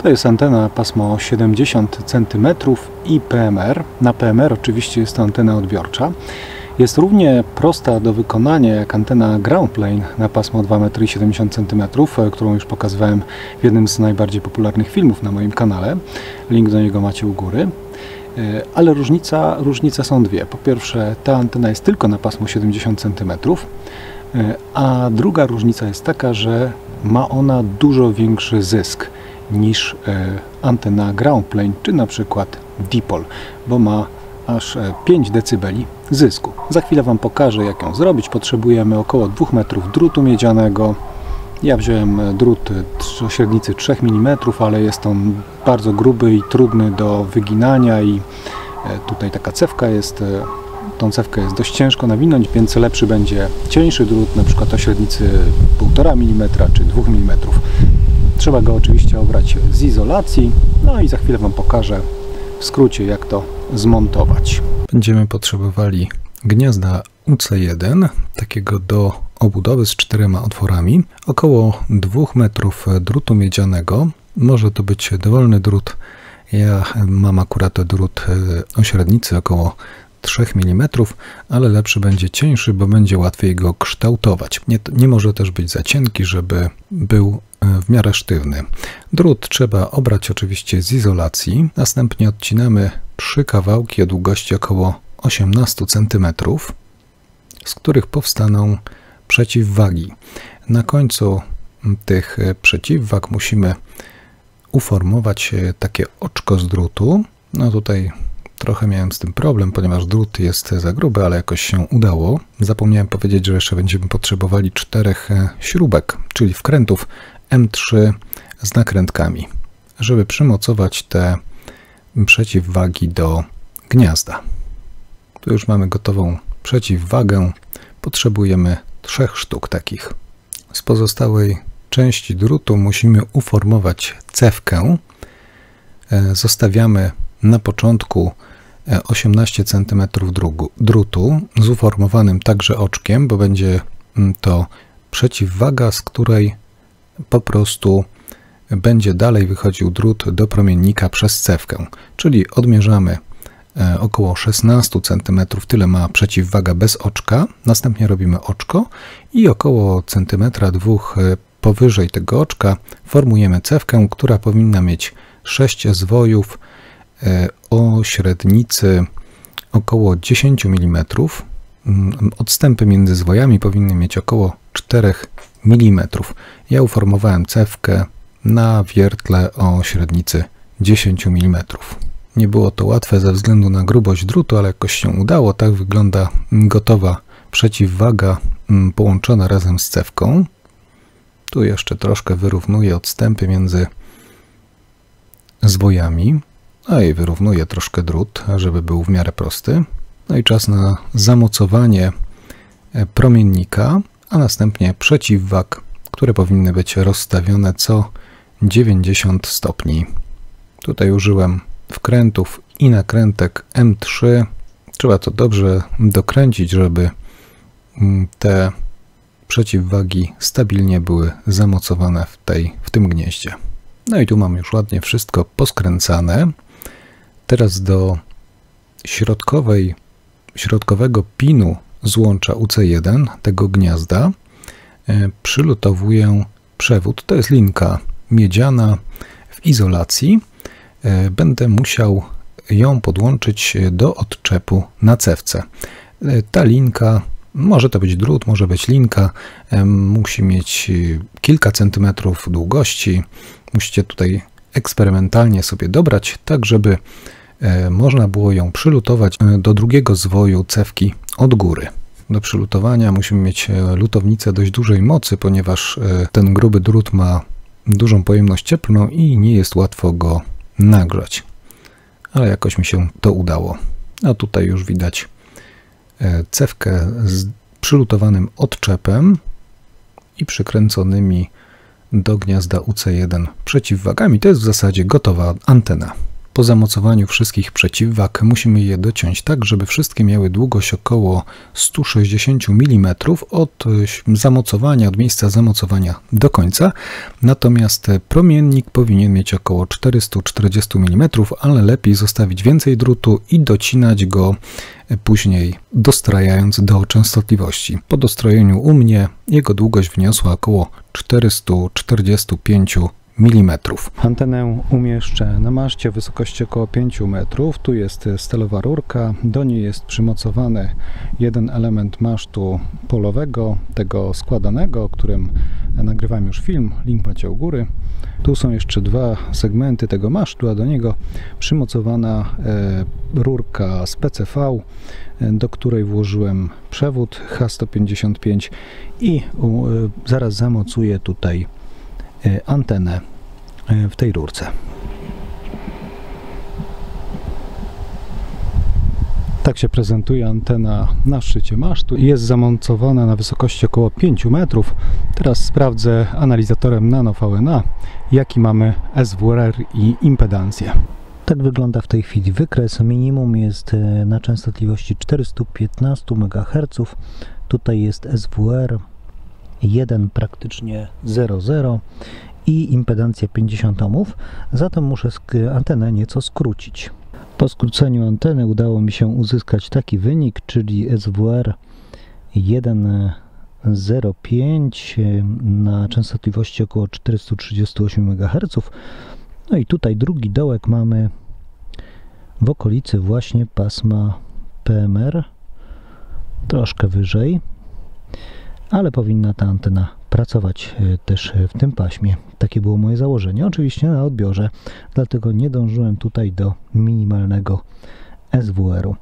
To jest antena pasmo 70 cm i PMR. Na PMR oczywiście jest to antena odbiorcza. Jest równie prosta do wykonania jak antena ground plane na pasmo 2,70 m, którą już pokazywałem w jednym z najbardziej popularnych filmów na moim kanale. Link do niego macie u góry. Ale różnice są dwie. Po pierwsze, ta antena jest tylko na pasmo 70 cm, a druga różnica jest taka, że ma ona dużo większy zysk niż antena ground plane, czy na przykład dipol, bo ma aż 5 dB zysku. Za chwilę Wam pokażę, jak ją zrobić. Potrzebujemy około 2 metrów drutu miedzianego. Ja wziąłem drut o średnicy 3 mm, ale jest on bardzo gruby i trudny do wyginania i tutaj taka cewka jest. Tą cewkę jest dość ciężko nawinąć, więc lepszy będzie cieńszy drut, na przykład o średnicy 1,5 mm czy 2 mm. Trzeba go oczywiście obrać z izolacji, no i za chwilę Wam pokażę w skrócie, jak to zmontować. Będziemy potrzebowali gniazda UC1, takiego do obudowy z 4 otworami, około 2 metrów drutu miedzianego. Może to być dowolny drut. Ja mam akurat drut o średnicy około 3 mm, ale lepszy będzie cieńszy, bo będzie łatwiej go kształtować. Nie może też być za cienki, żeby był w miarę sztywny. Drut trzeba obrać oczywiście z izolacji. Następnie odcinamy 3 kawałki o długości około 18 cm, z których powstaną przeciwwagi. Na końcu tych przeciwwag musimy uformować takie oczko z drutu. No tutaj trochę miałem z tym problem, ponieważ drut jest za gruby, ale jakoś się udało. Zapomniałem powiedzieć, że jeszcze będziemy potrzebowali 4 śrubek, czyli wkrętów M3 z nakrętkami, żeby przymocować te przeciwwagi do gniazda. Tu już mamy gotową przeciwwagę. Potrzebujemy 3 sztuk takich. Z pozostałej części drutu musimy uformować cewkę. Zostawiamy na początku 18 cm drutu z uformowanym także oczkiem, bo będzie to przeciwwaga, z której po prostu będzie dalej wychodził drut do promiennika przez cewkę. Czyli odmierzamy około 16 cm, tyle ma przeciwwaga bez oczka. Następnie robimy oczko i około centymetra 2 powyżej tego oczka formujemy cewkę, która powinna mieć 6 zwojów o średnicy około 10 mm. Odstępy między zwojami powinny mieć około 4 mm. Ja uformowałem cewkę na wiertle o średnicy 10 mm. Nie było to łatwe ze względu na grubość drutu, ale jakoś się udało. Tak wygląda gotowa przeciwwaga połączona razem z cewką. Tu jeszcze troszkę wyrównuję odstępy między zwojami. No i wyrównuję troszkę drut, żeby był w miarę prosty. No i czas na zamocowanie promiennika, a następnie przeciwwag, które powinny być rozstawione co 90 stopni. Tutaj użyłem wkrętów i nakrętek M3. Trzeba to dobrze dokręcić, żeby te przeciwwagi stabilnie były zamocowane w tym gnieździe. No i tu mam już ładnie wszystko poskręcane. Teraz do środkowego pinu złącza UC1, tego gniazda, przylutowuję przewód. To jest linka miedziana w izolacji. Będę musiał ją podłączyć do odczepu na cewce. Ta linka, może to być drut, może być linka, musi mieć kilka centymetrów długości. Musicie tutaj eksperymentalnie sobie dobrać, tak żeby można było ją przylutować do drugiego zwoju cewki od góry. Do przylutowania musimy mieć lutownicę dość dużej mocy, ponieważ ten gruby drut ma dużą pojemność cieplną i nie jest łatwo go nagrzać. Ale jakoś mi się to udało. A tutaj już widać cewkę z przylutowanym odczepem i przykręconymi do gniazda UC1 przeciwwagami. To jest w zasadzie gotowa antena. Po zamocowaniu wszystkich przeciwwag musimy je dociąć tak, żeby wszystkie miały długość około 160 mm od zamocowania, od miejsca zamocowania do końca. Natomiast promiennik powinien mieć około 440 mm, ale lepiej zostawić więcej drutu i docinać go później, dostrajając do częstotliwości. Po dostrojeniu u mnie jego długość wyniosła około 445 mm. Antenę umieszczę na maszcie w wysokości około 5 metrów. Tu jest stalowa rurka, do niej jest przymocowany jeden element masztu polowego, tego składanego, o którym nagrywam już film, link macie u góry. Tu są jeszcze dwa segmenty tego masztu, a do niego przymocowana rurka z PCV, do której włożyłem przewód H155 i zaraz zamocuję tutaj antenę w tej rurce. Tak się prezentuje antena na szczycie masztu. Jest zamontowana na wysokości około 5 metrów. Teraz sprawdzę analizatorem Nano VNA, jaki mamy SWR i impedancję. Tak wygląda w tej chwili wykres. Minimum jest na częstotliwości 415 MHz. Tutaj jest SWR 1 praktycznie 0,0 i impedancja 50 ohmów, zatem muszę antenę nieco skrócić. Po skróceniu anteny udało mi się uzyskać taki wynik, czyli SWR 1,05 na częstotliwości około 438 MHz. No i tutaj drugi dołek mamy w okolicy właśnie pasma PMR, troszkę wyżej, ale powinna ta antena pracować też w tym paśmie. Takie było moje założenie. Oczywiście na odbiorze, dlatego nie dążyłem tutaj do minimalnego SWR-u.